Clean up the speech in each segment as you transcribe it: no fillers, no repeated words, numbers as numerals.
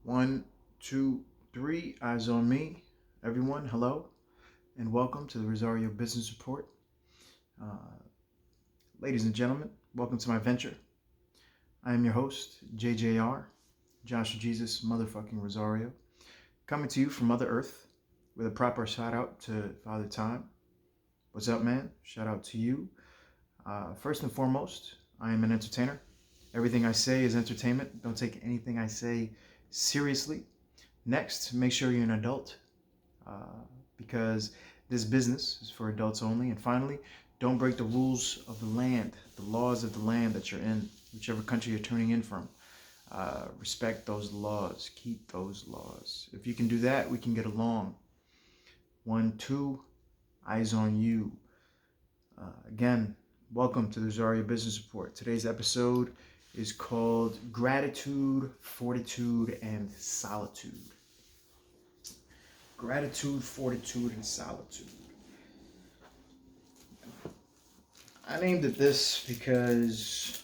One, two, three. Eyes on me. Everyone, hello, and welcome to the Rosario Business Report. Uh, Ladies and gentlemen, welcome to my venture. I am your host, JJR, Joshua Jesus Motherfucking Rosario, coming to you from Mother Earth with a proper shout out to Father Time. What's up, man? Shout out to you. First and foremost, I am an entertainer. Everything I say is entertainment. Don't take anything I say seriously. Next, make sure you're an adult because this business is for adults only. And finally, don't break the rules of the land, the laws of the land that you're in, whichever country you're tuning in from. Respect those laws. Keep those laws. If you can do that, we can get along. 1, 2, eyes on you. Again, welcome to the Rosario Business Report. Today's episode is called Gratitude, Fortitude, and Solitude. Gratitude, fortitude, and solitude. I named it this because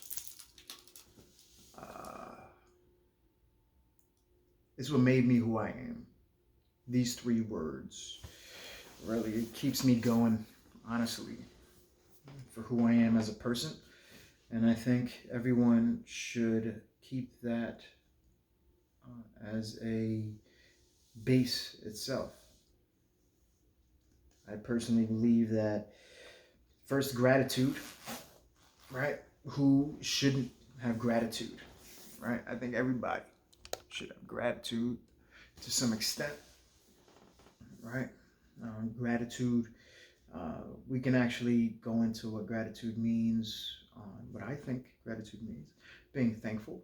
it's what made me who I am. These three words really it keeps me going, honestly, for who I am as a person. And I think everyone should keep that as a base itself. I personally believe that first, gratitude, right? Who shouldn't have gratitude, right? I think everybody should have gratitude to some extent, right? Gratitude, we can actually go into what gratitude means, what I think gratitude means. Being thankful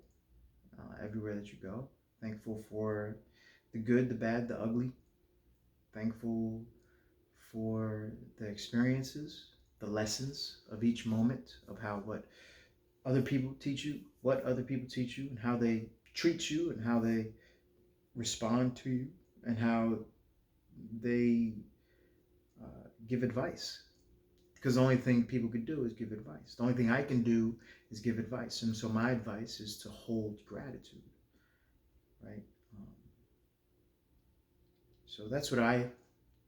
everywhere that you go, thankful for the good, the bad, the ugly, thankful for the experiences, the lessons of each moment of what other people teach you, and how they treat you, and how they respond to you, and how they give advice. Because the only thing people could do is give advice. The only thing I can do is give advice. And so my advice is to hold gratitude, right? So that's what I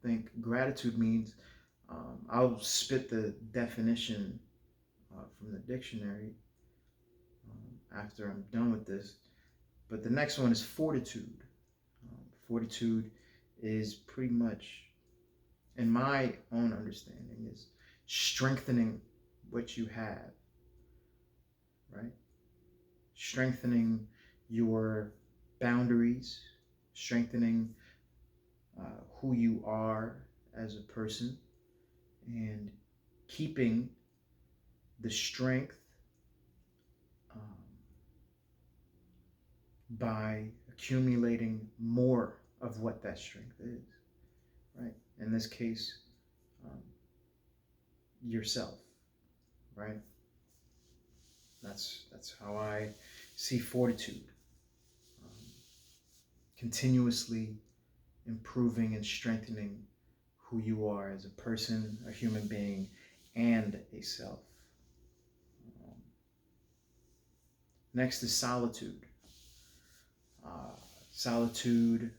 think gratitude means. I'll spit the definition from the dictionary after I'm done with this. But the next one is fortitude. Fortitude is pretty much, in my own understanding, is strengthening what you have, right? Strengthening your boundaries, strengthening who you are as a person, and keeping the strength by accumulating more of what that strength is, right? In this case, yourself, right? That's how I see fortitude. Continuously improving and strengthening who you are as a person, a human being, and a self. Next is solitude. Solitude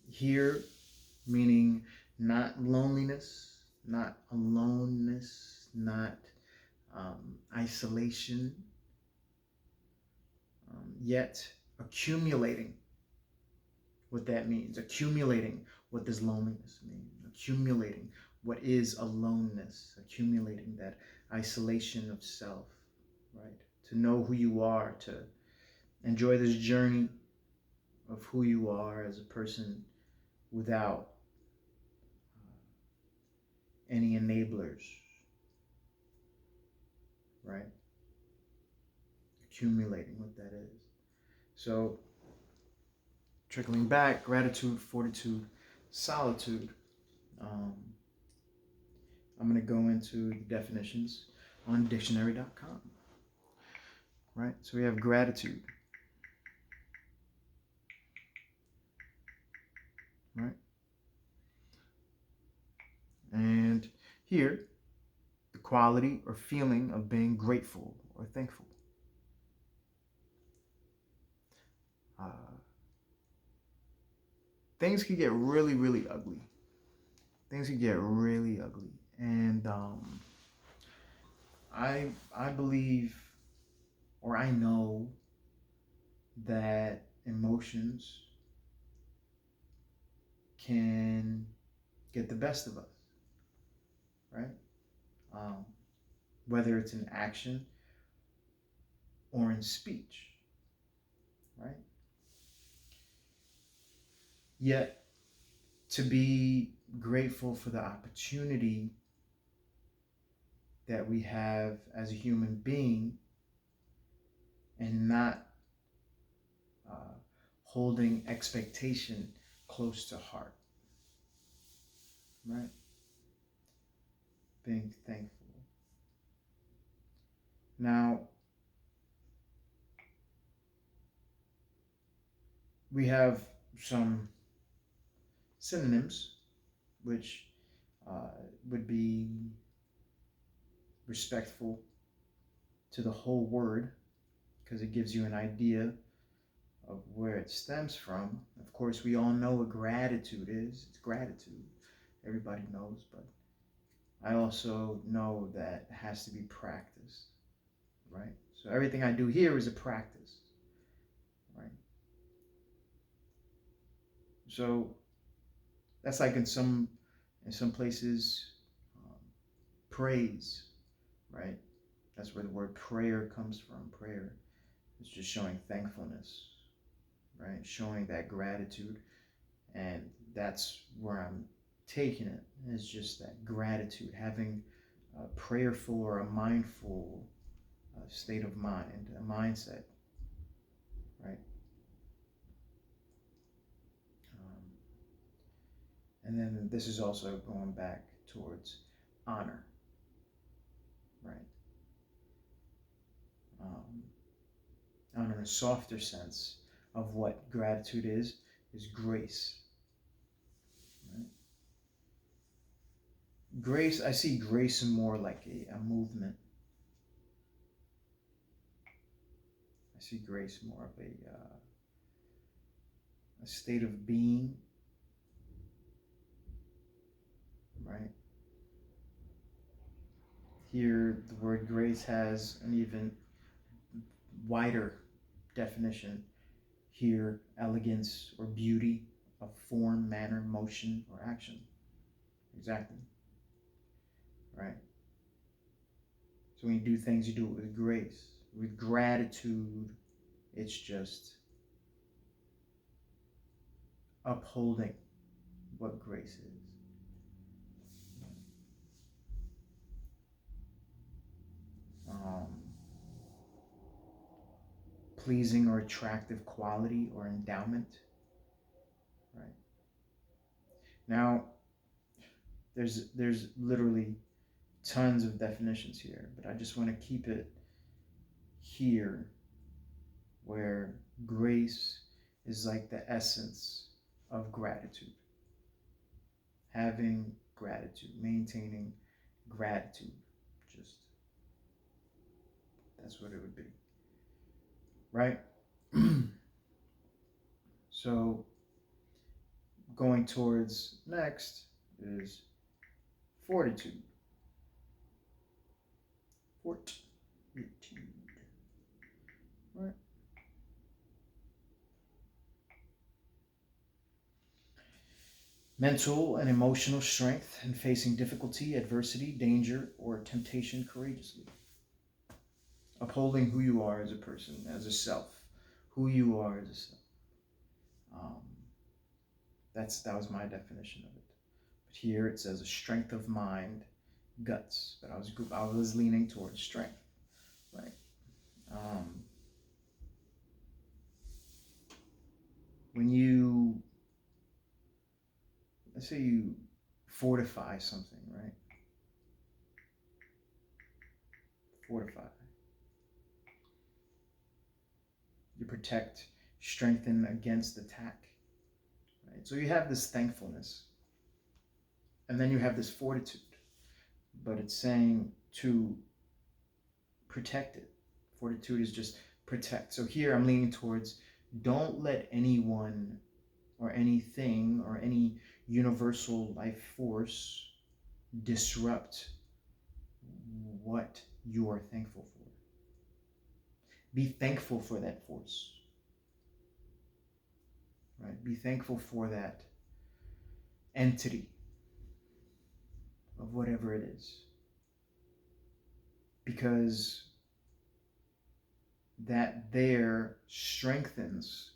here meaning not loneliness, not aloneness, not isolation, yet accumulating what that means, accumulating what does loneliness mean, accumulating what is aloneness, accumulating that isolation of self, right? To know who you are, to enjoy this journey of who you are as a person without any enablers, right? Accumulating what that is. So, trickling back, gratitude, fortitude, solitude. I'm going to go into the definitions on dictionary.com, right? So we have gratitude, right? And here, the quality or feeling of being grateful or thankful. things could get really, really ugly. Things could get really ugly. And I believe, or I know, that emotions can get the best of us, right? Um, whether it's in action or in speech, right? Yet, to be grateful for the opportunity that we have as a human being and not uh, holding expectation close to heart, right? Being thankful. Now, we have some synonyms, which uh, would be respectful to the whole word, because it gives you an idea of where it stems from. Of course, we all know what gratitude is. It's gratitude. Everybody knows, but I also know that it has to be practiced, right? So everything I do here is a practice, right? So that's like in some places, um, praise, right? That's where the word prayer comes from. Prayer is just showing thankfulness, right? Showing that gratitude, and that's where I'm taking it. Is just that gratitude, having a prayerful or a mindful state of mind, a mindset, right? Um, and then this is also going back towards honor, right? Um, on a softer sense of what gratitude is grace, right? Grace, I see grace more like a movement. I see grace more of a state of being, right? Here, the word grace has an even wider definition. Here, elegance or beauty of form, manner, motion, or action. Exactly, right? So when you do things, you do it with grace. With gratitude, it's just upholding what grace is. Um, Pleasing or attractive quality or endowment, right? Now, there's literally tons of definitions here, but I just want to keep it here where grace is like the essence of gratitude. Having gratitude, maintaining gratitude, just that's what it would be, right? So going towards next is fortitude. Fortitude, right? Mental and emotional strength in facing difficulty, adversity, danger, or temptation courageously. Upholding who you are as a person, as a self, who you are as a self. Um, that was my definition of it. But here it says a strength of mind, guts. But I was leaning towards strength, right? Um, when you, let's say you fortify something, right? Fortify. You protect, strengthen against attack, right? So you have this thankfulness, and then you have this fortitude, but it's saying to protect it. Fortitude is just protect. So here I'm leaning towards don't let anyone or anything or any universal life force disrupt what you are thankful for. Be thankful for that force, right? Be thankful for that entity of whatever it is, because that there strengthens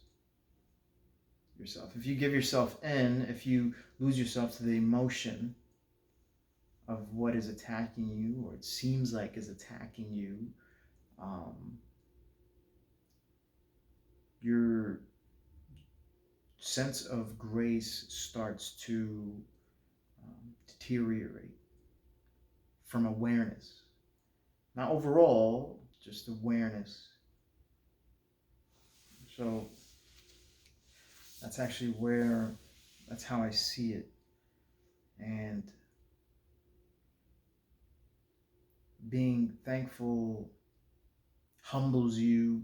yourself. If you give yourself in, if you lose yourself to the emotion of what is attacking you, or it seems like is attacking you, your sense of grace starts to deteriorate from awareness. Not overall, just awareness. So that's actually that's how I see it. And being thankful humbles you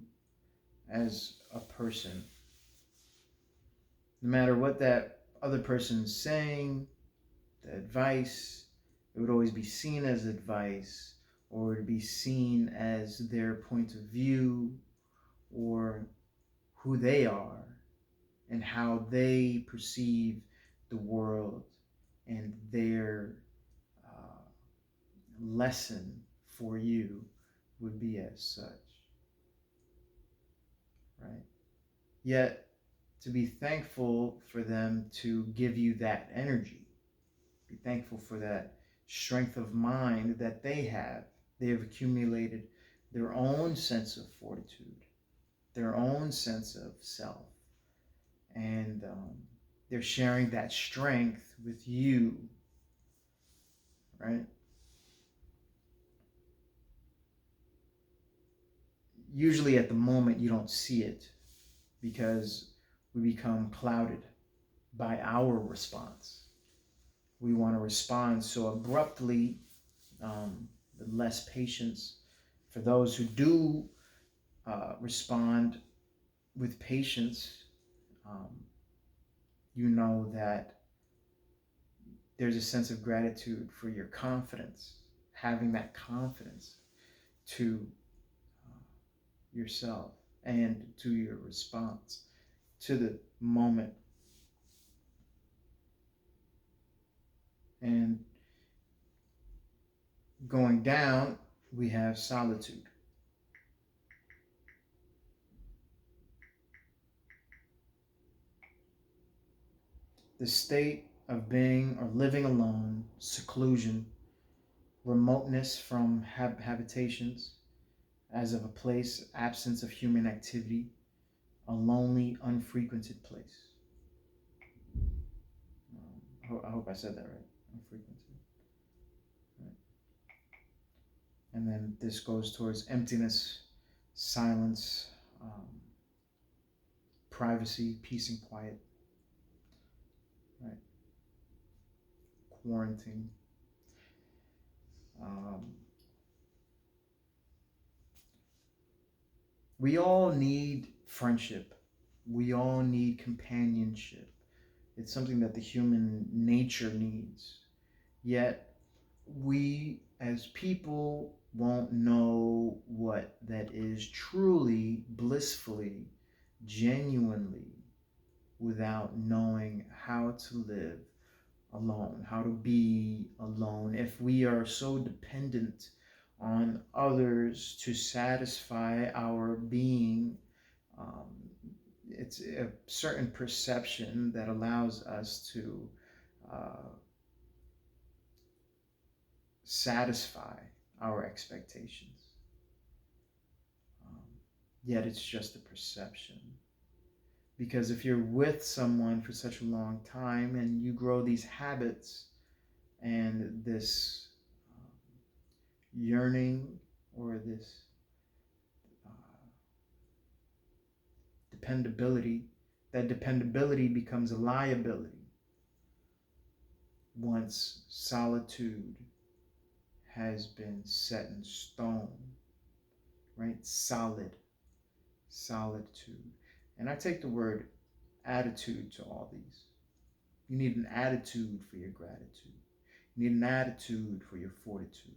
as a person. No matter what that other person is saying, the advice, it would always be seen as advice, or it would be seen as their point of view, or who they are, and how they perceive the world, and their lesson for you would be as such, right? Yet, to be thankful for them to give you that energy, be thankful for that strength of mind that they have. They have accumulated their own sense of fortitude, their own sense of self, and they're sharing that strength with you, right? Usually at the moment you don't see it because we become clouded by our response. We want to respond so abruptly, with less patience. For those who do respond with patience, um, you know that there's a sense of gratitude for your confidence, having that confidence to yourself and to your response to the moment. And going down, we have solitude. The state of being or living alone, seclusion, remoteness from habitations, as of a place, absence of human activity, a lonely, unfrequented place. I hope I said that right. Unfrequented. Right. And then this goes towards emptiness, silence, privacy, peace and quiet. Right. Quarantine. Um, we all need friendship. We all need companionship. It's something that the human nature needs. Yet, we as people won't know what that is truly, blissfully, genuinely, without knowing how to live alone, how to be alone. If we are so dependent on others to satisfy our being, um, it's a certain perception that allows us to uh, satisfy our expectations. Um, Yet it's just a perception. Because if you're with someone for such a long time and you grow these habits and this yearning or this uh, dependability, that dependability becomes a liability once solitude has been set in stone, right? Solitude. And I take the word attitude to all these. You need an attitude for your gratitude. You need an attitude for your fortitude.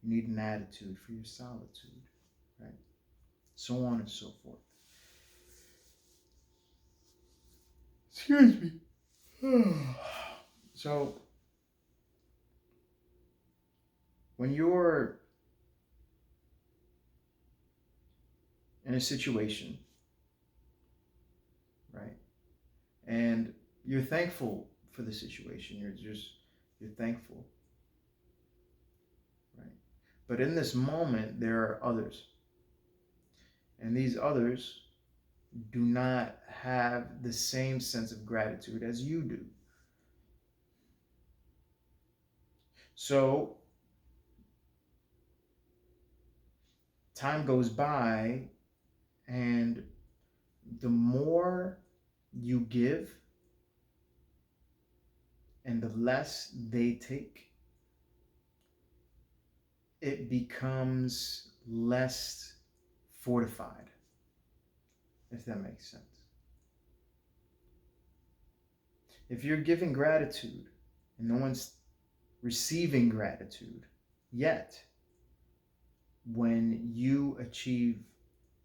You need an attitude for your solitude, right? So on and so forth. Excuse me. So, when you're in a situation, right, and you're thankful for the situation, you're thankful, right? But in this moment, there are others, and these others do not have the same sense of gratitude as you do. So time goes by, and the more you give and the less they take, it becomes less fortified, if that makes sense. If you're giving gratitude and no one's receiving gratitude yet, when you achieve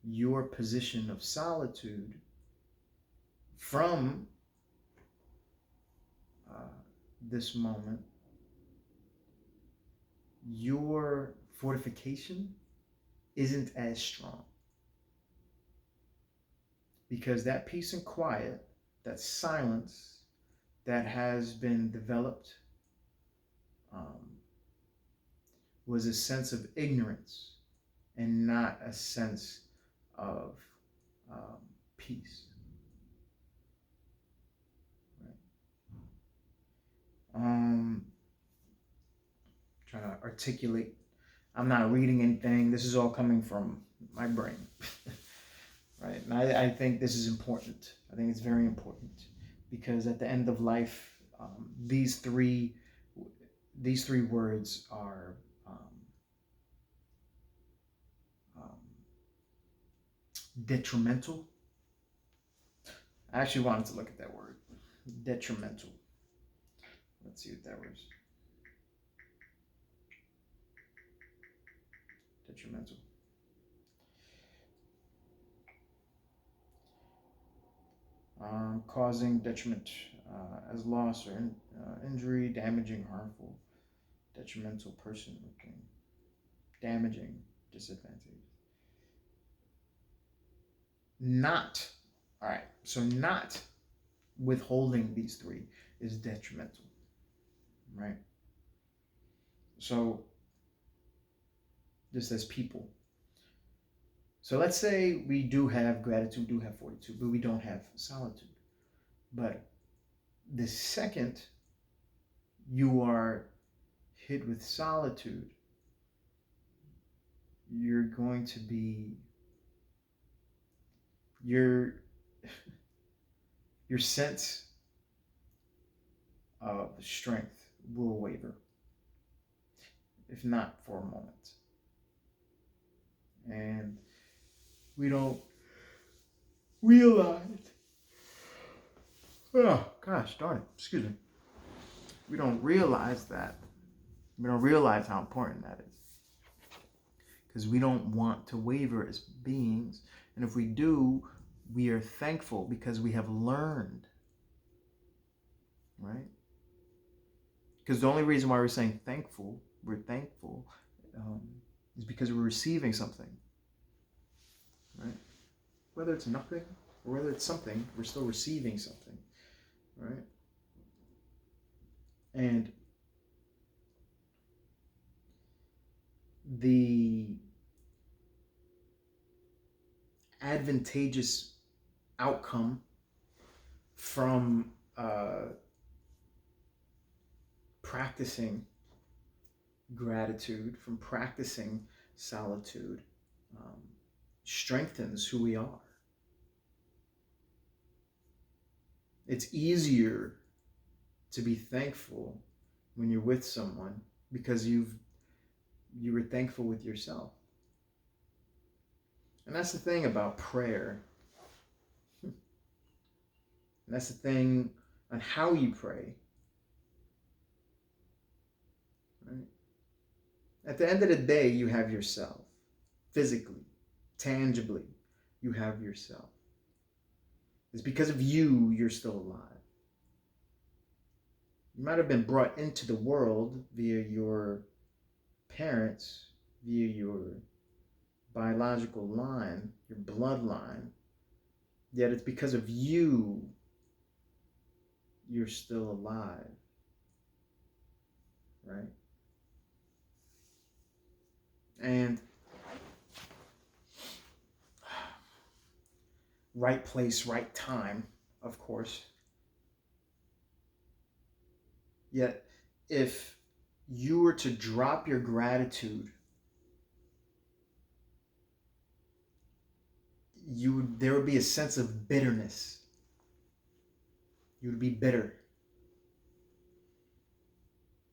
your position of solitude from this moment, your fortification isn't as strong, because that peace and quiet, that silence that has been developed, um, was a sense of ignorance and not a sense of um, peace. Right? Trying to articulate. I'm not reading anything. This is all coming from my brain. Right? And I think this is important. I think it's very important, because at the end of life, these three words are um, detrimental. I actually wanted to look at that word, detrimental. Let's see what that was. Detrimental. Causing detriment as loss or injury, damaging, harmful, detrimental, person, looking, damaging, disadvantage. Not, all right, so not withholding these three is detrimental, right? So, just as people. So let's say we do have gratitude, do have fortitude, but we don't have solitude. But the second you are hit with solitude, you're going to be your sense of strength will waver, if not for a moment. And we don't realize, oh gosh darn it, excuse me, we don't realize that. We don't realize how important that is, because we don't want to waver as beings. And if we do, we are thankful because we have learned, right? Because the only reason why we're saying thankful, we're thankful, is because we're receiving something, right? Whether it's nothing or whether it's something, we're still receiving something, right? And the advantageous outcome from practicing gratitude, from practicing solitude, strengthens who we are. It's easier to be thankful when you're with someone because you were thankful with yourself. And that's the thing about prayer. And that's the thing on how you pray. Right? At the end of the day, you have yourself. Physically, tangibly, you have yourself. It's because of you, you're still alive. You might have been brought into the world via your parents, via your biological line, your bloodline, yet it's because of you you're still alive, right? And right place, right time, of course. Yet, if you were to drop your gratitude, there would be a sense of bitterness. You would be bitter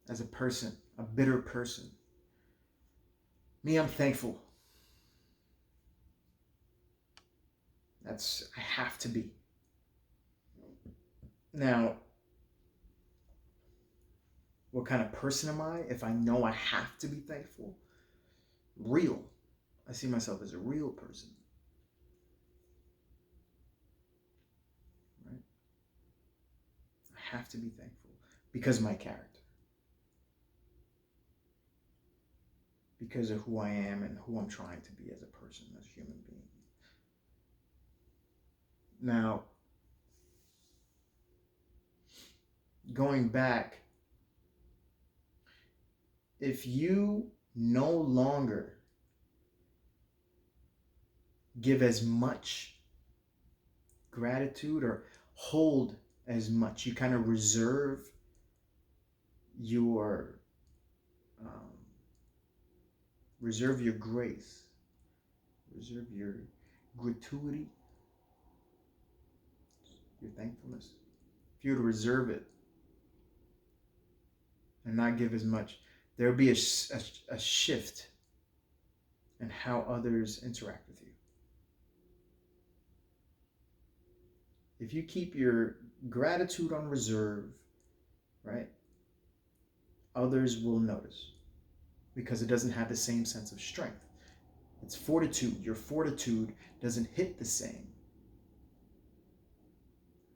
as a person, a bitter person. Me, I'm thankful. I have to be. Now, what kind of person am I if I know I have to be thankful? Real. I see myself as a real person. Right? I have to be thankful because of my character. Because of who I am and who I'm trying to be as a person, as a human being. Now, going back, if you no longer give as much gratitude or hold as much, you kind of reserve your um, reserve your grace, reserve your gratuity, your thankfulness. If you were to reserve it and not give as much, there would be a shift in how others interact with you. If you keep your gratitude on reserve, right, others will notice because it doesn't have the same sense of strength. It's fortitude. Your fortitude doesn't hit the same,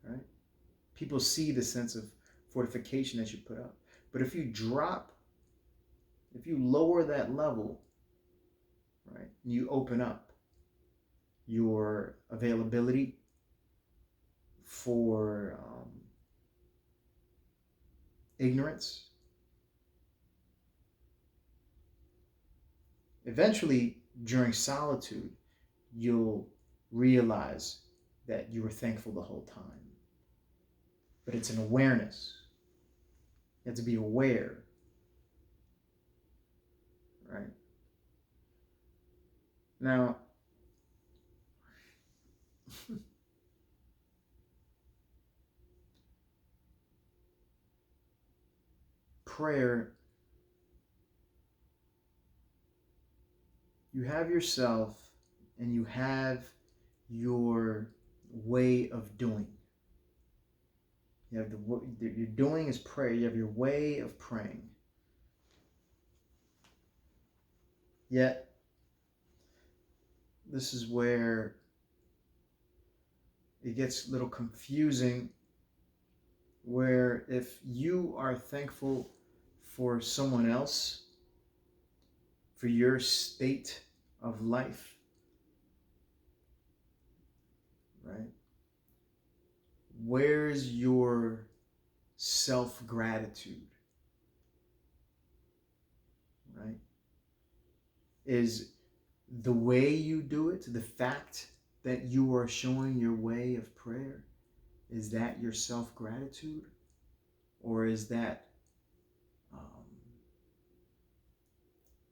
right? People see the sense of fortification that you put up. But if you lower that level, right, you open up your availability for ignorance. Eventually, during solitude, you'll realize that you were thankful the whole time. But it's an awareness. You have to be aware, right? Now, prayer, you have yourself and you have your way of doing. You have your doing is prayer. You have your way of praying. Yet, this is where it gets a little confusing, where if you are thankful for someone else, for your state of life, right? Where's your self-gratitude, right? Is the way you do it, the fact that you are showing your way of prayer, is that your self-gratitude? Or is that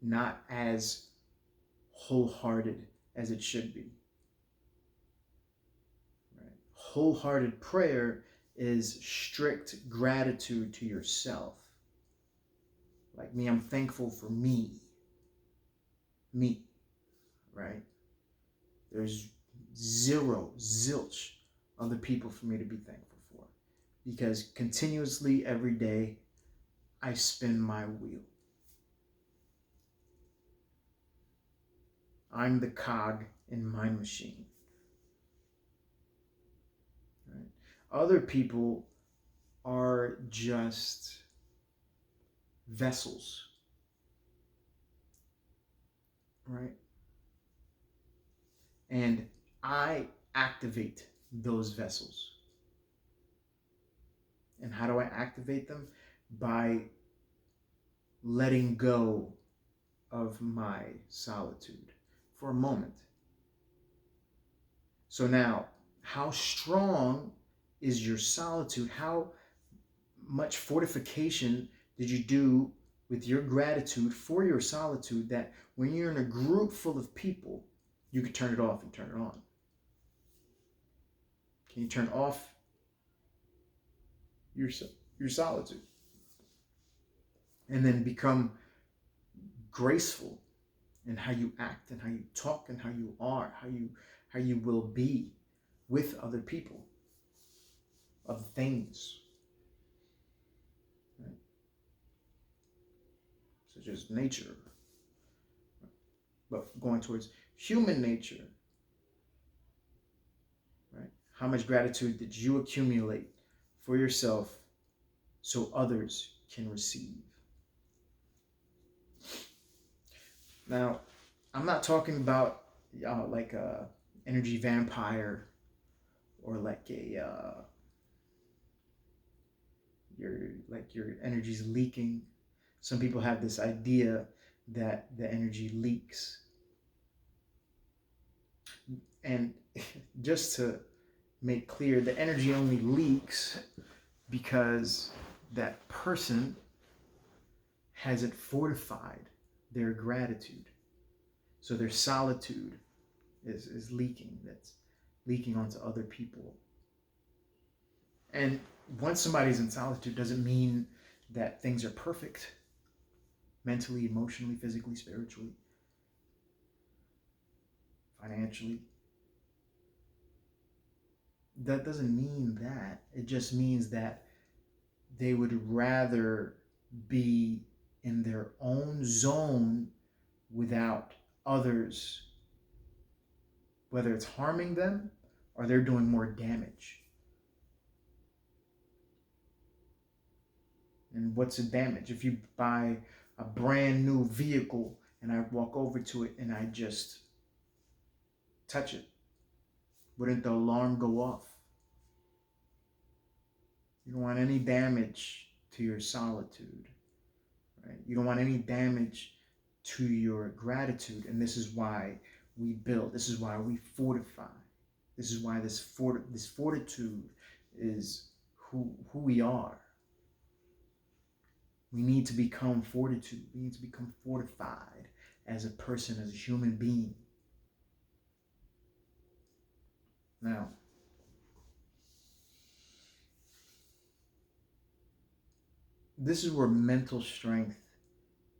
not as wholehearted as it should be? Right? Wholehearted prayer is strict gratitude to yourself. Like me, I'm thankful for me. Me, right? There's zilch other people for me to be thankful for, because continuously every day I spin my wheel. I'm the cog in my machine. Right? Other people are just vessels, right? And I activate those vessels. And how do I activate them? By letting go of my solitude for a moment. So now, how strong is your solitude? How much fortification did you do with your gratitude for your solitude that when you're in a group full of people, you can turn it off and turn it on? Can you turn off your your solitude and then become graceful in how you act and how you talk and how you are, how you will be with other people, of things, right? Such as nature, but going towards human nature, right? How much gratitude did you accumulate for yourself so others can receive? Now, I'm not talking about like a energy vampire or like a your energy's leaking. Some people have this idea that the energy leaks, and just to make clear, the energy only leaks because that person hasn't fortified their gratitude. So their solitude is leaking. That's leaking onto other people. And once somebody's in solitude doesn't mean that things are perfect mentally, emotionally, physically, spiritually, financially. That doesn't mean that. It just means that they would rather be in their own zone without others, whether it's harming them or they're doing more damage. And what's the damage? If you buy a brand new vehicle and I walk over to it and I just touch it, wouldn't the alarm go off? You don't want any damage to your solitude, right? You don't want any damage to your gratitude. And this is why we build. This is why we fortify. This is why this fortitude is who we are. We need to become fortitude. We need to become fortified as a person, as a human being. Now, this is where mental strength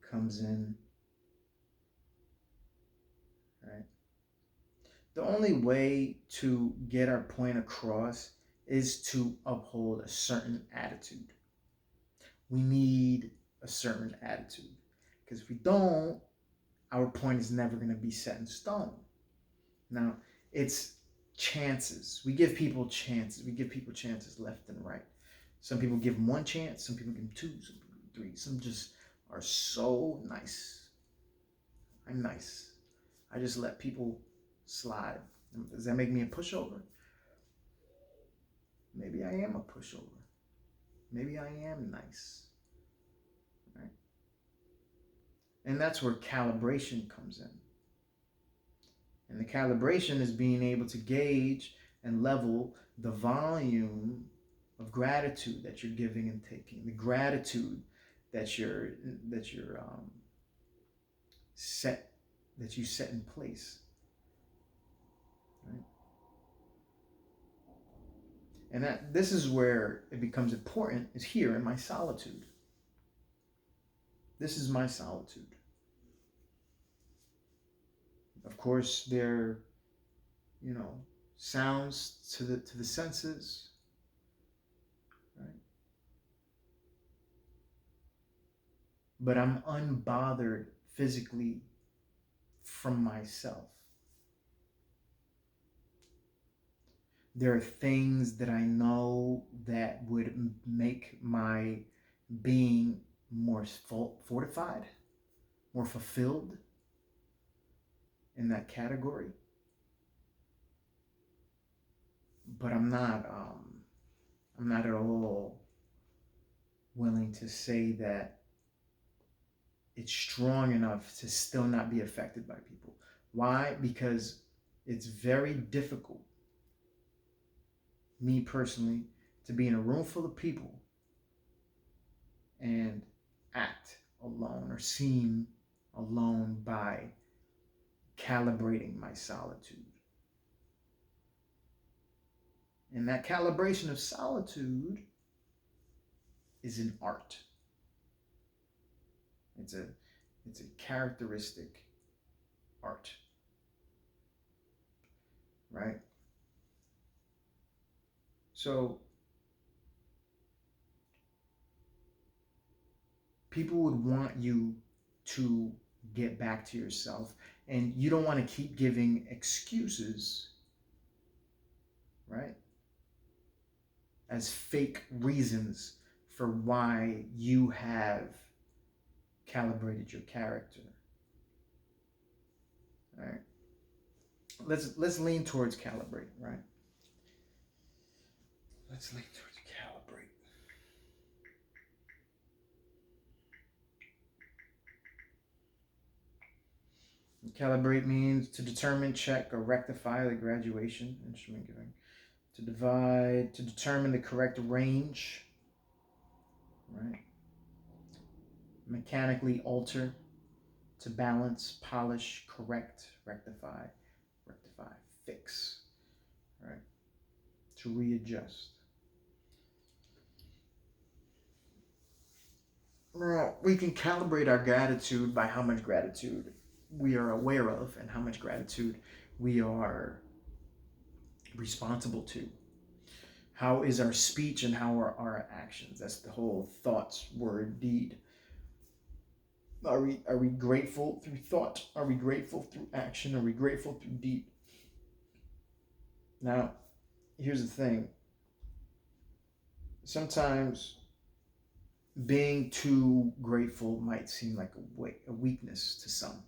comes in, right? The only way to get our point across is to uphold a certain attitude. We need a certain attitude, because if we don't, our point is never going to be set in stone. Now, it's chances. We give people chances. We give people chances left and right. Some people give them one chance, some people give them two, some people give them three. Some just are so nice. I'm nice. I just let people slide. Does that make me a pushover? Maybe I am a pushover. Maybe I am nice. Right? And that's where calibration comes in. And the calibration is being able to gauge and level the volume of gratitude that you're giving and taking, the gratitude that you're set that you set in place, right? And that this is where it becomes important, is here in my solitude. This is my solitude. Of course, there, sounds to the senses, but I'm unbothered physically from myself. There are things that I know that would make my being more fortified, more fulfilled in that category. But I'm not at all willing to say that it's strong enough to still not be affected by people. Why? Because it's very difficult, me personally, to be in a room full of people and act alone or seem alone by calibrating my solitude. And that calibration of solitude is an art. It's a characteristic art, right? So people would want you to get back to yourself, and you don't want to keep giving excuses, right? As fake reasons for why you have calibrated your character. All right. Let's lean towards calibrate, right? Let's lean towards calibrate. Calibrate means to determine, check, or rectify the graduation, instrument giving. To divide, to determine the correct range, right? Mechanically alter, to balance, polish, correct, rectify, fix, right? To readjust. Well, we can calibrate our gratitude by how much gratitude we are aware of and how much gratitude we are responsible to. How is our speech and how are our actions? That's the whole thoughts, word, deed. Are we grateful through thought? Are we grateful through action? Are we grateful through deed? Now, here's the thing. Sometimes being too grateful might seem like a weakness to some,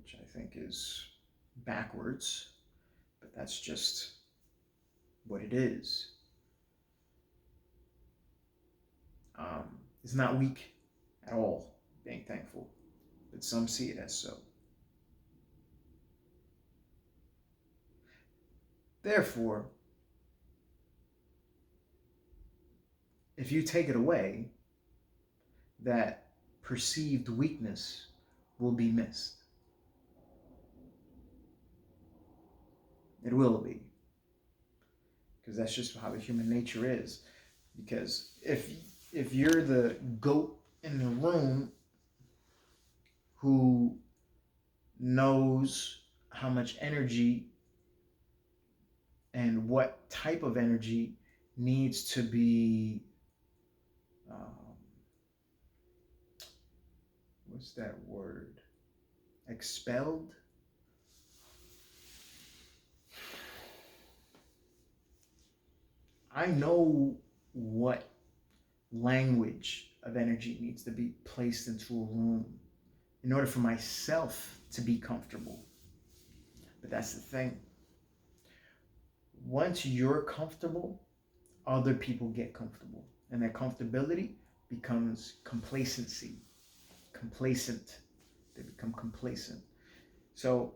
which I think is backwards, but that's just what it is. It's not weak at all, being thankful, but some see it as so. Therefore, if you take it away, that perceived weakness will be missed. It will be. Because that's just how the human nature is. Because if you're the goat in the room who knows how much energy and what type of energy needs to be what's that word? Expelled? I know what language of energy needs to be placed into a room in order for myself to be comfortable. But that's the thing. Once you're comfortable, other people get comfortable. And that comfortability becomes complacency. Complacent. They become complacent. So,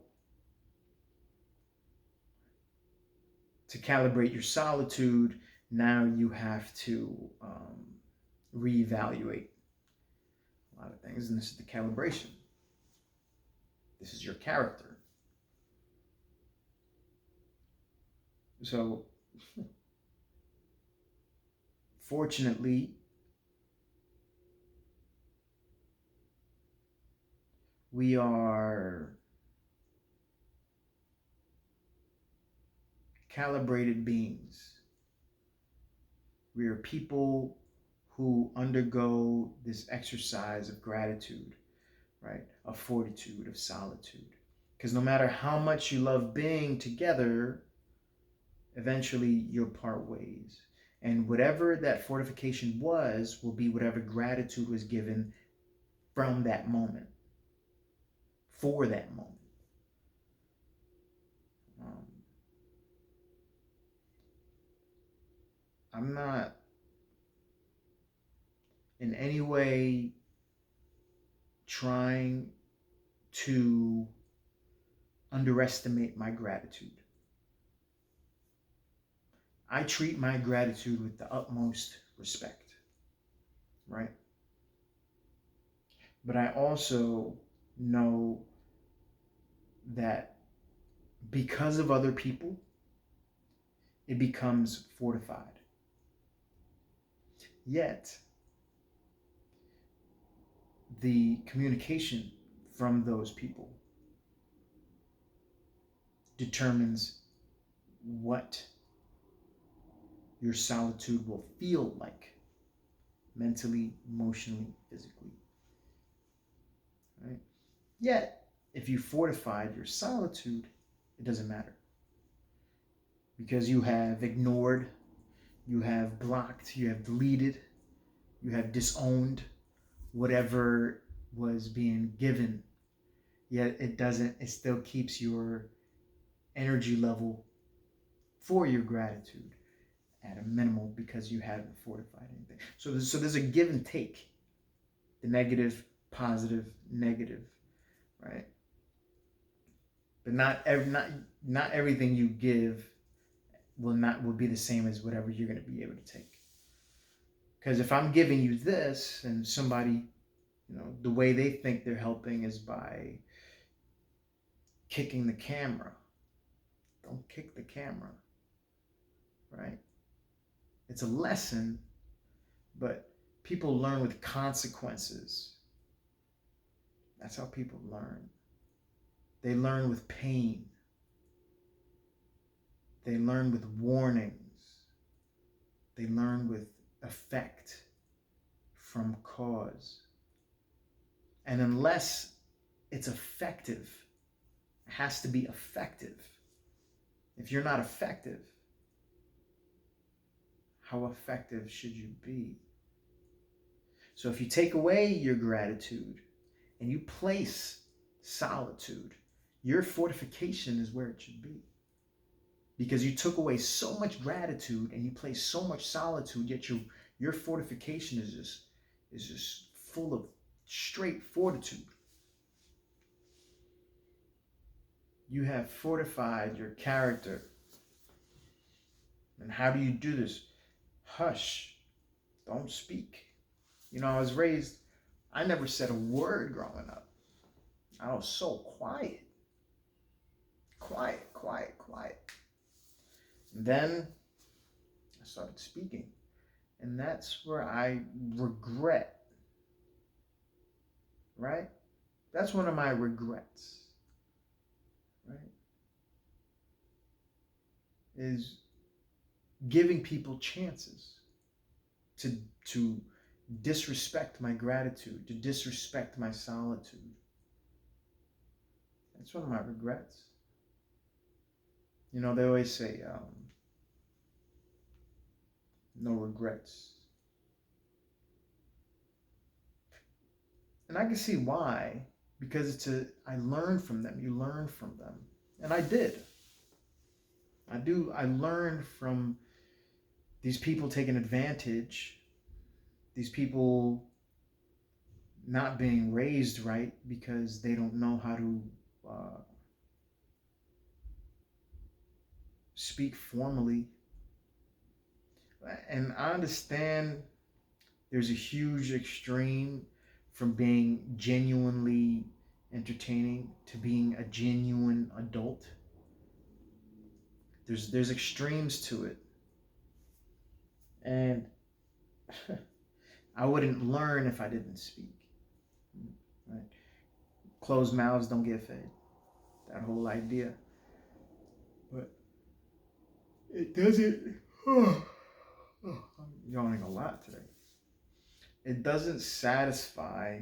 to calibrate your solitude, now you have to reevaluate a lot of things. And this is the calibration. This is your character. So, fortunately, we are calibrated beings. We are people who undergo this exercise of gratitude, right? Of fortitude, of solitude. Because no matter how much you love being together, eventually you'll part ways. And whatever that fortification was will be whatever gratitude was given from that moment, for that moment. Um, I'm not in any way trying to underestimate my gratitude. I treat my gratitude with the utmost respect, right? But I also know that because of other people, it becomes fortified. Yet, the communication from those people determines what your solitude will feel like mentally, emotionally, physically, right? Yet, if you fortified your solitude, it doesn't matter because you have ignored, you have blocked, you have deleted, you have disowned whatever was being given. Yet it doesn't, it still keeps your energy level for your gratitude at a minimal because you haven't fortified anything. So there's a give and take, the negative, positive, negative, right? But not everything you give will be the same as whatever you're going to be able to take. Because if I'm giving you this and somebody, the way they think they're helping is by kicking the camera. Don't kick the camera, right? It's a lesson, but people learn with consequences. That's how people learn. They learn with pain. They learn with warnings. They learn with effect from cause. And unless it's effective, it has to be effective. If you're not effective, how effective should you be? So if you take away your gratitude and you place solitude, your fortification is where it should be. Because you took away so much gratitude and you placed so much solitude, yet your fortification is just full of straight fortitude. You have fortified your character. And how do you do this? Hush. Don't speak. I was raised, I never said a word growing up. I was so quiet. Quiet, quiet, quiet. And then I started speaking. And that's where I regret, right? That's one of my regrets, right? Is giving people chances to disrespect my gratitude, to disrespect my solitude. That's one of my regrets. They always say, no regrets. And I can see why, because I learned from them. You learn from them. And I did. I learned from these people taking advantage, these people not being raised right because they don't know how to speak formally. And I understand there's a huge extreme from being genuinely entertaining to being a genuine adult. There's extremes to it. And I wouldn't learn if I didn't speak. Right? Closed mouths don't get fed. That whole idea. But it doesn't. I'm yawning a lot today. it doesn't satisfy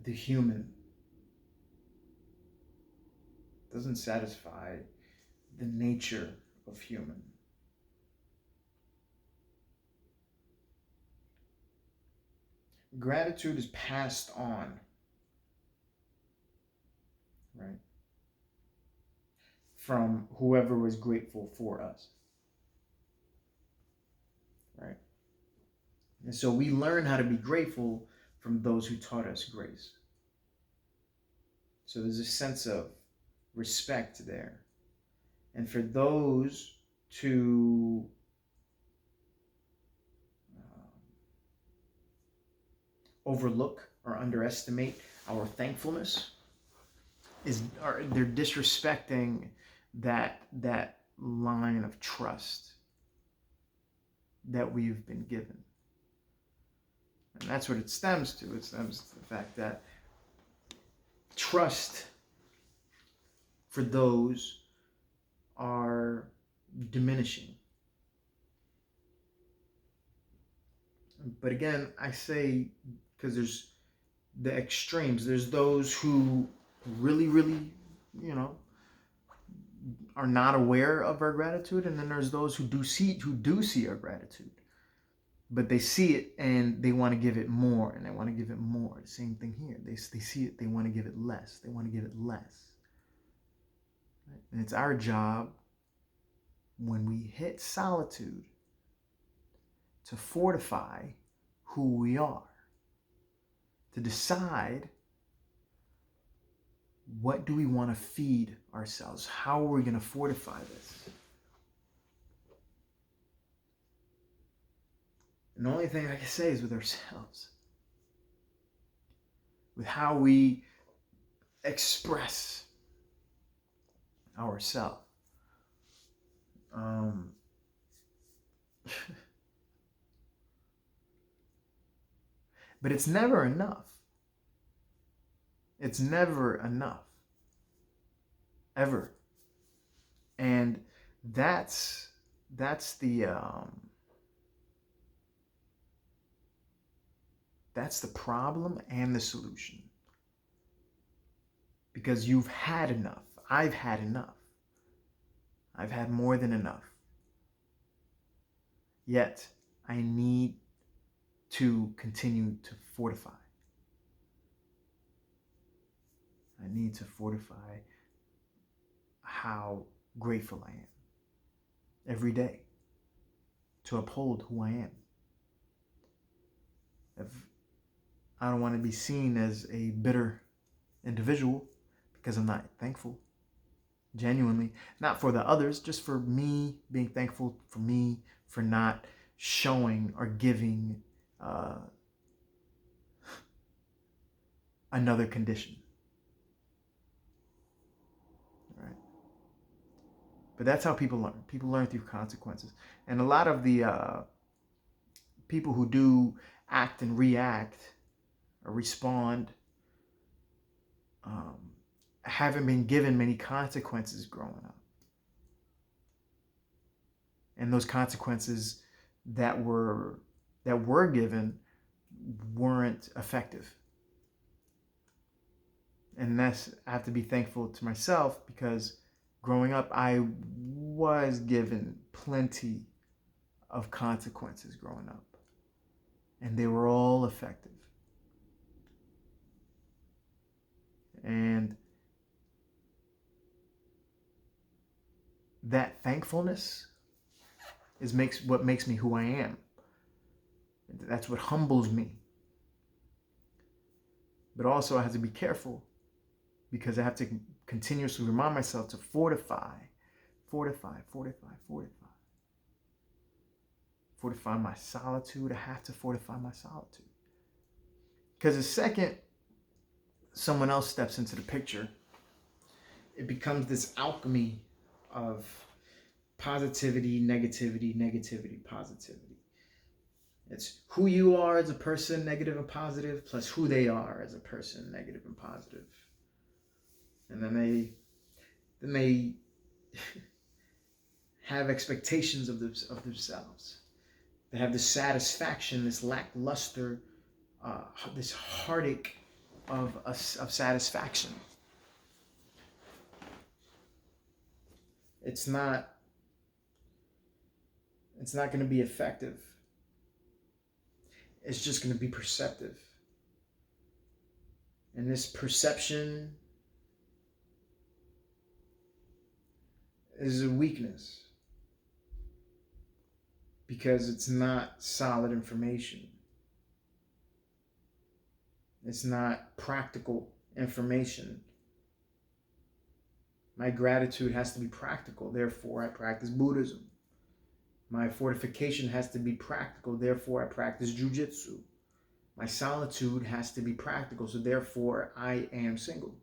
the human. It doesn't satisfy the nature of human. Gratitude is passed on, right? From whoever was grateful for us, right? And so we learn how to be grateful from those who taught us grace. So there's a sense of respect there. And for those to overlook or underestimate our thankfulness, they're disrespecting that line of trust that we've been given. And that's what it stems to. It stems to the fact that trust for those are diminishing. But again, I say, because there's the extremes. There's those who really, are not aware of our gratitude, and then there's those who do see our gratitude, but they see it and they want to give it more, and they want to give it more. The same thing here. They see it, they want to give it less. They want to give it less. Right? And it's our job when we hit solitude to fortify who we are, to decide what do we want to feed ourselves? How are we going to fortify this? And the only thing I can say is with ourselves, with how we express ourselves. But it's never enough. It's never enough. Ever. And that's the problem and the solution. Because you've had enough. I've had enough. I've had more than enough. Yet, I need to continue to fortify. I need to fortify how grateful I am every day, to uphold who I am. I don't want to be seen as a bitter individual because I'm not thankful. Genuinely, not for the others, just for me, being thankful for me, for not showing or giving another condition. Right? But that's how people learn. People learn through consequences. And a lot of the people who do act and react or respond haven't been given many consequences growing up. And those consequences that were given weren't effective. And I have to be thankful to myself, because growing up, I was given plenty of consequences growing up. And they were all effective. And that thankfulness is what makes me who I am. That's what humbles me. But also I have to be careful, because I have to continuously remind myself to fortify my solitude. I have to fortify my solitude. Because the second someone else steps into the picture, it becomes this alchemy of positivity, negativity, positivity. It's who you are as a person, negative and positive, plus who they are as a person, negative and positive. And then they have expectations of themselves. They have this satisfaction, this lackluster, this heartache of satisfaction. It's not going to be effective. It's just going to be perceptive. And this perception is a weakness because it's not solid information. It's not practical information. My gratitude has to be practical, therefore I practice Buddhism. My fortification has to be practical, therefore I practice jujitsu. My solitude has to be practical, so therefore I am single.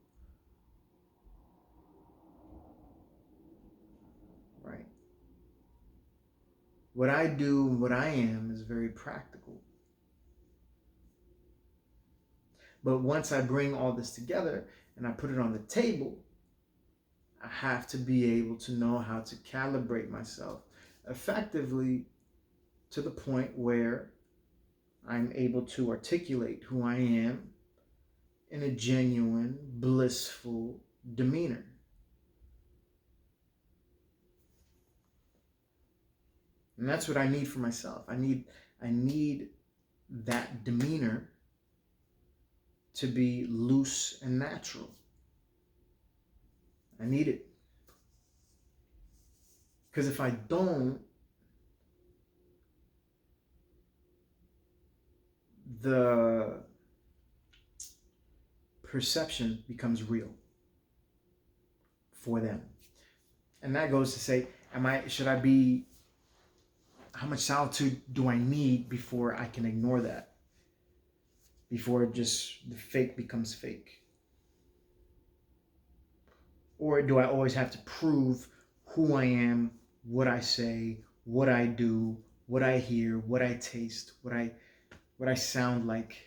Right? What I do, what I am, is very practical. But once I bring all this together and I put it on the table, I have to be able to know how to calibrate myself effectively to the point where I'm able to articulate who I am in a genuine, blissful demeanor. And that's what I need for myself. I need that demeanor to be loose and natural. I need it. Because if I don't, the perception becomes real for them. And that goes to say, how much solitude do I need before I can ignore that? Before just the fake becomes fake? Or do I always have to prove who I am, what I say, what I do, what I hear, what I taste, what I sound like?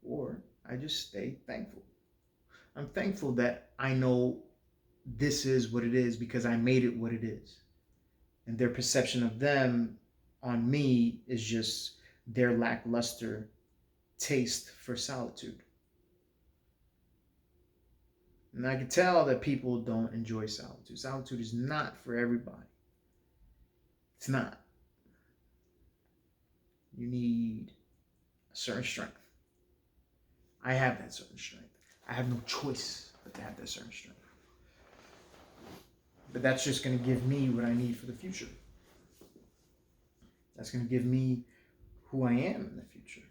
Or I just stay thankful. I'm thankful that I know this is what it is because I made it what it is. And their perception of them on me is just their lackluster taste for solitude. And I can tell that people don't enjoy solitude. Solitude is not for everybody. It's not. You need a certain strength. I have that certain strength. I have no choice but to have that certain strength. But that's just going to give me what I need for the future. That's going to give me who I am in the future.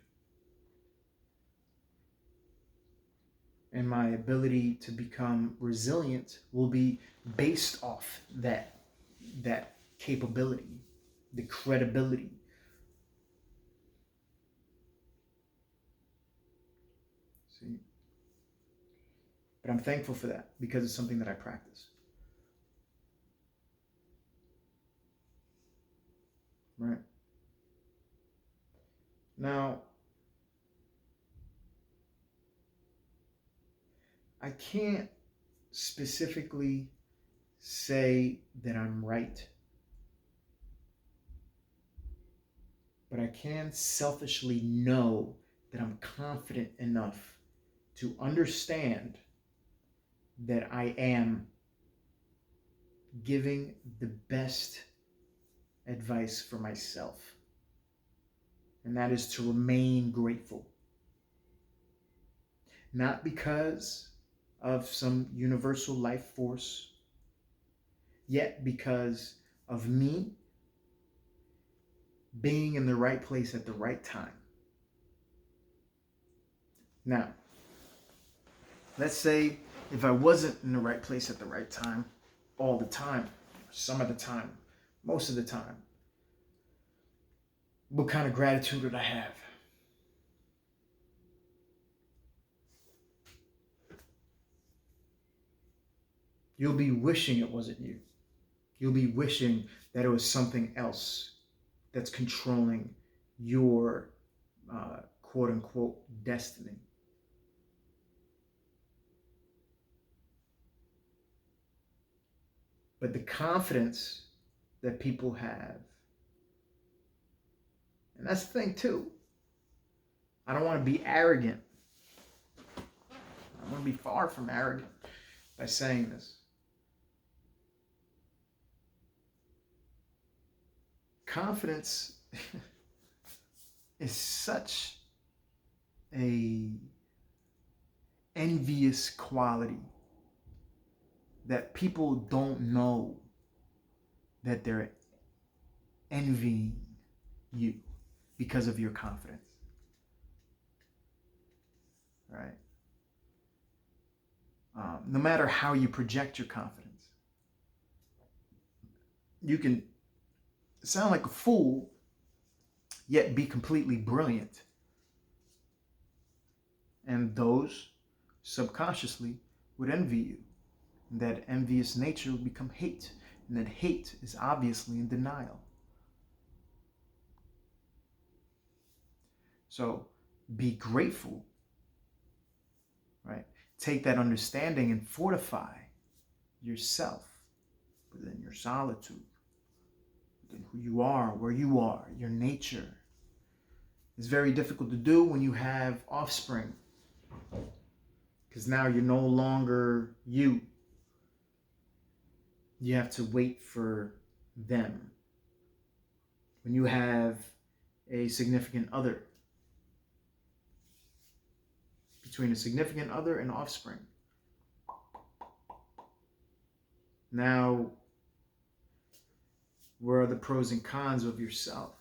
And my ability to become resilient will be based off that capability, the credibility. See? But I'm thankful for that because it's something that I practice. Right? Now, I can't specifically say that I'm right, but I can selfishly know that I'm confident enough to understand that I am giving the best advice for myself. And that is to remain grateful. Not because of some universal life force, yet because of me being in the right place at the right time. Now, let's say if I wasn't in the right place at the right time all the time, some of the time, most of the time, what kind of gratitude would I have? You'll be wishing it wasn't you. You'll be wishing that it was something else that's controlling your quote unquote destiny. But the confidence that people have, and that's the thing too. I don't want to be arrogant. I want to be far from arrogant by saying this. Confidence is such a envious quality that people don't know that they're envying you because of your confidence. Right? No matter how you project your confidence, you can sound like a fool, yet be completely brilliant. And those subconsciously would envy you. And that envious nature will become hate. And that hate is obviously in denial. So be grateful, right? Take that understanding and fortify yourself within your solitude, within who you are, where you are, your nature. It's very difficult to do when you have offspring, because now you're no longer you. You have to wait for them. When you have a significant other, between a significant other and offspring, now where are the pros and cons of yourself?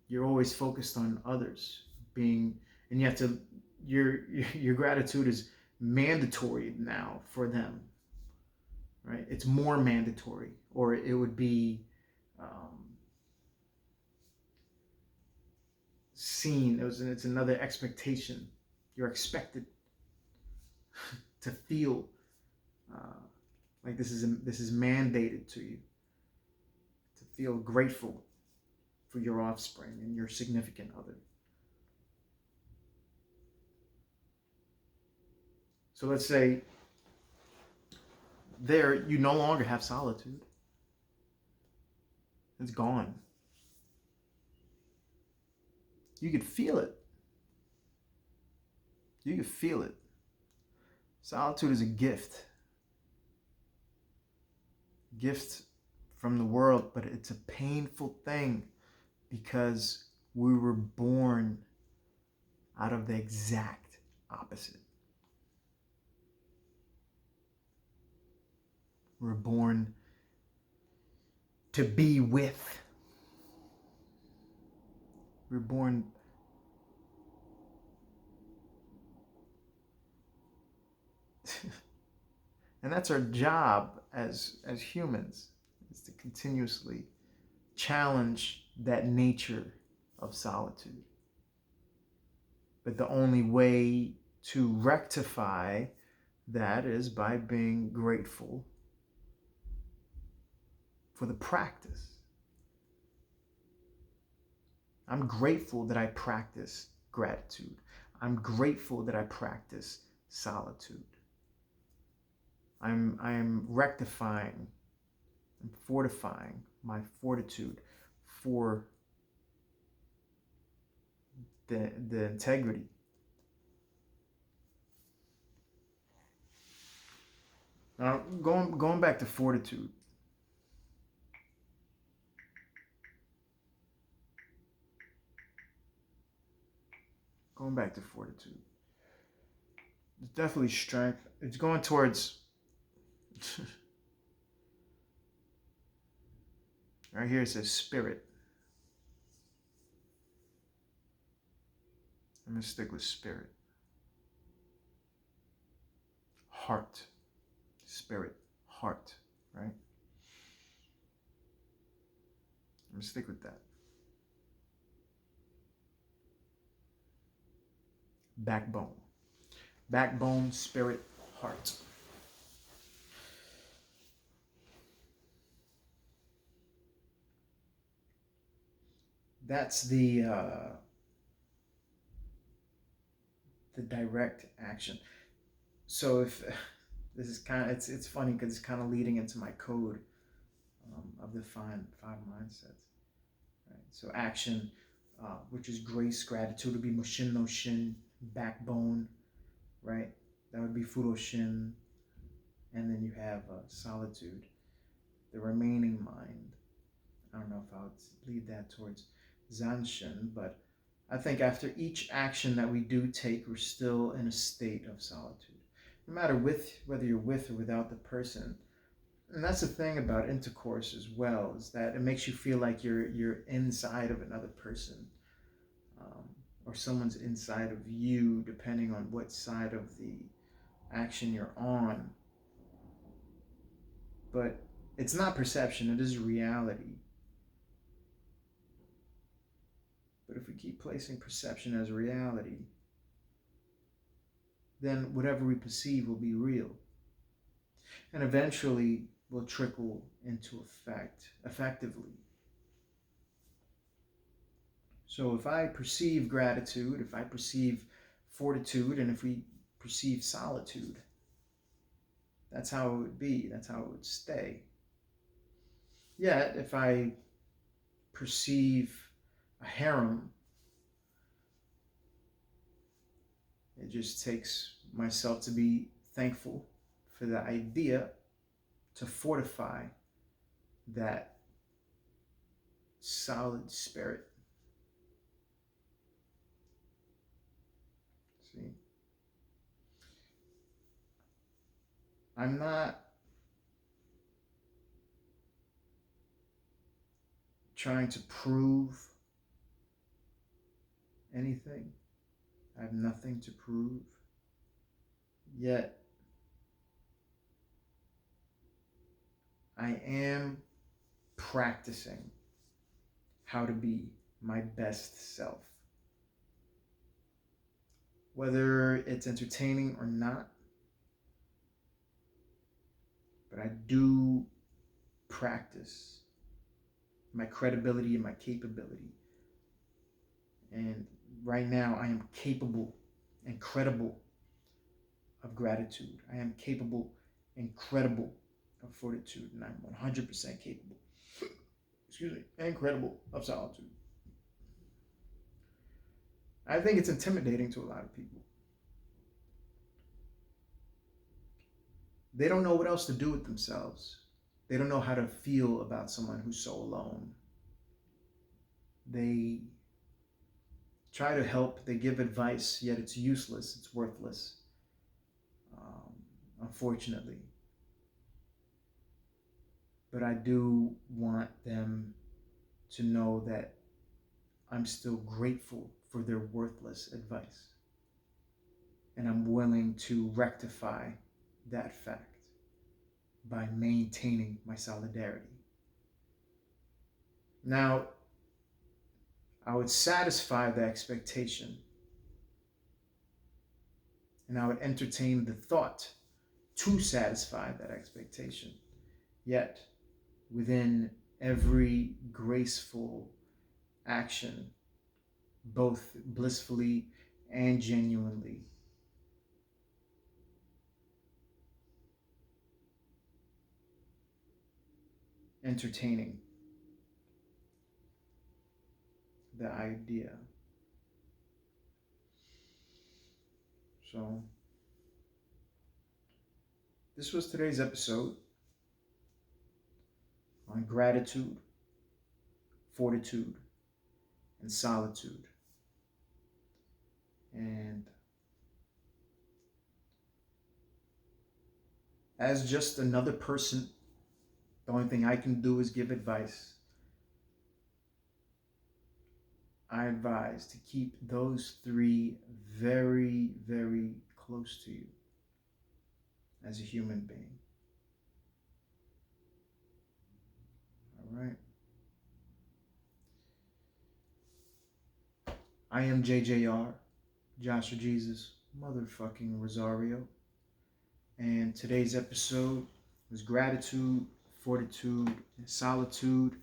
You're always focused on others being, and you have to, your gratitude is mandatory now for them, right? It's more mandatory, or it would be seen. It's another expectation. You're expected to feel like this is mandated to you, to feel grateful for your offspring and your significant other. So let's say there you no longer have solitude. It's gone. You could feel it. You could feel it. Solitude is a gift. Gift from the world, but it's a painful thing because we were born out of the exact opposite. We're born to be with. We're born and that's our job as humans, is to continuously challenge that nature of solitude. But the only way to rectify that is by being grateful for the practice. I'm grateful that I practice gratitude. I'm grateful that I practice solitude. I'm rectifying and fortifying my fortitude for the integrity. Now, going back to fortitude. Going back to fortitude. It's definitely strength. It's going towards right here it says spirit. I'm going to stick with spirit. Heart. Spirit. Heart. Right? I'm going to stick with that. Backbone. Backbone, spirit, heart. That's the direct action. So if this is kind of, it's funny because it's kind of leading into my code of the five mindsets. Right? So action, which is grace, gratitude, would be mushin no shin, backbone, right? That would be furoshin. And then you have solitude, the remaining mind. I don't know if I would lead that towards zanshin, but I think after each action that we do take, we're still in a state of solitude, no matter whether you're with or without the person. And that's the thing about intercourse as well, is that it makes you feel like you're inside of another person, um, or someone's inside of you, depending on what side of the action you're on. But it's not perception; it is reality. But if we keep placing perception as reality, then whatever we perceive will be real. And eventually will trickle into effect effectively. So if I perceive gratitude, if I perceive fortitude, and if we perceive solitude, that's how it would be, that's how it would stay. Yet if I perceive a harem, it just takes myself to be thankful for the idea to fortify that solid spirit. See, I'm not trying to prove anything. I have nothing to prove. Yet, I am practicing how to be my best self. Whether it's entertaining or not, but I do practice my credibility and my capability. And right now, I am capable and credible of gratitude. I am capable and credible of fortitude, and I'm 100% capable, and credible of solitude. I think it's intimidating to a lot of people. They don't know what else to do with themselves. They don't know how to feel about someone who's so alone. They try to help, they give advice, yet it's useless, it's worthless, unfortunately. But I do want them to know that I'm still grateful for their worthless advice. And I'm willing to rectify that fact by maintaining my solidarity. Now, I would satisfy the expectation, and I would entertain the thought to satisfy that expectation. Yet, within every graceful action, both blissfully and genuinely, entertaining the idea. So, this was today's episode on gratitude, fortitude, and solitude. And as just another person, the only thing I can do is give advice. I advise to keep those three very, very close to you as a human being. All right. I am JJR, Joshua Jesus, motherfucking Rosario. And today's episode was gratitude, fortitude, and solitude.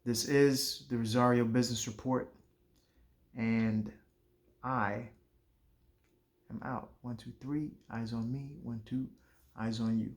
This is the Rosario Business Report. And I am out. 1, 2, 3, eyes on me. 1, 2, eyes on you.